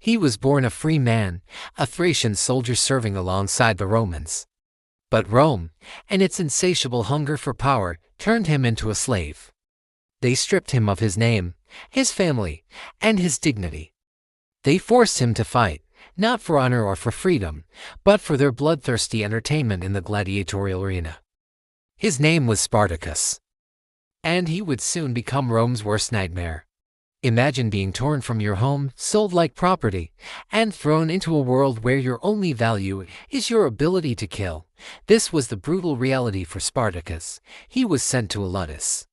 He was born a free man, a Thracian soldier serving alongside the Romans. But Rome, and its insatiable hunger for power, turned him into a slave. They stripped him of his name, his family, and his dignity. They forced him to fight, not for honor or for freedom, but for their bloodthirsty entertainment in the gladiatorial arena. His name was Spartacus. And he would soon become Rome's worst nightmare. Imagine being torn from your home, sold like property, and thrown into a world where your only value is your ability to kill. This was the brutal reality for Spartacus. He was sent to Ludus,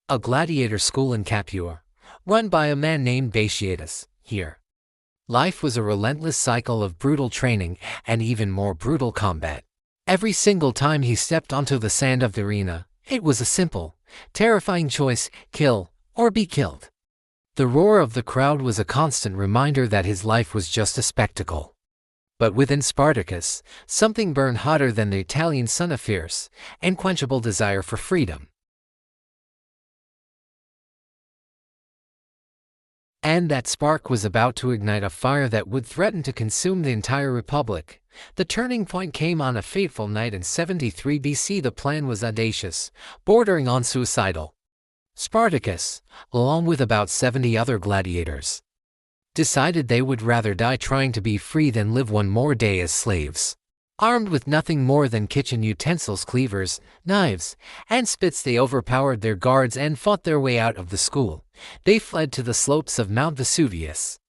a gladiator school in Capua, run by a man named Spartacus. Here, life was a relentless cycle of brutal training and even more brutal combat. Every single time he stepped onto the sand of the arena, it was a simple, terrifying choice: kill or be killed. The roar of the crowd was a constant reminder that his life was just a spectacle. But within Spartacus, something burned hotter than the Italian sun: a fierce, unquenchable desire for freedom. And that spark was about to ignite a fire that would threaten to consume the entire republic. The turning point came on a fateful night in 73 BC. The plan was audacious, bordering on suicidal. Spartacus, along with about 70 other gladiators, decided they would rather die trying to be free than live one more day as slaves. Armed with nothing more than kitchen utensils, cleavers, knives, and spits, they overpowered their guards and fought their way out of the school. They fled to the slopes of Mount Vesuvius,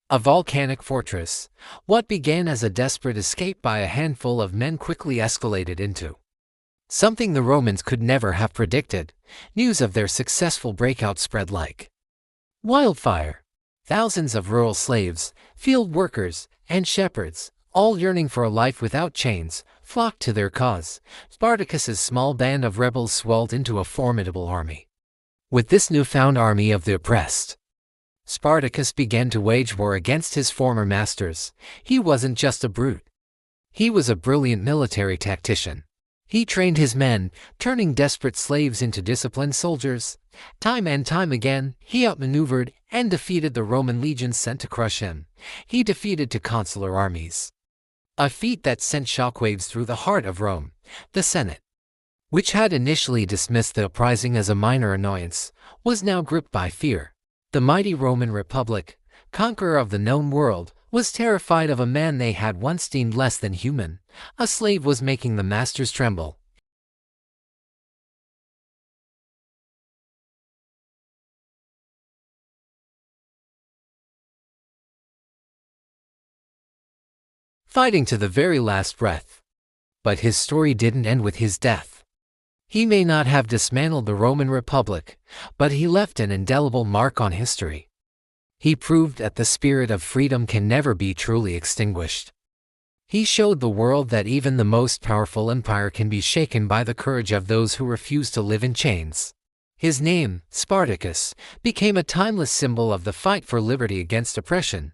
a volcanic fortress. What began as a desperate escape by a handful of men quickly escalated into something the Romans could never have predicted. News of their successful breakout spread like wildfire. Thousands of rural slaves, field workers, and shepherds, all yearning for a life without chains, flocked to their cause. Spartacus's small band of rebels swelled into a formidable army. With this newfound army of the oppressed, Spartacus began to wage war against his former masters. He wasn't just a brute. He was a brilliant military tactician. He trained his men, turning desperate slaves into disciplined soldiers. Time and time again, he outmaneuvered and defeated the Roman legions sent to crush him. He defeated two consular armies, a feat that sent shockwaves through the heart of Rome. The Senate, which had initially dismissed the uprising as a minor annoyance, was now gripped by fear. The mighty Roman Republic, conqueror of the known world, was terrified of a man they had once deemed less than human. A slave was making the masters tremble. Fighting to the very last breath. But his story didn't end with his death. He may not have dismantled the Roman Republic, but he left an indelible mark on history. He proved that the spirit of freedom can never be truly extinguished. He showed the world that even the most powerful empire can be shaken by the courage of those who refuse to live in chains. His name, Spartacus, became a timeless symbol of the fight for liberty against oppression.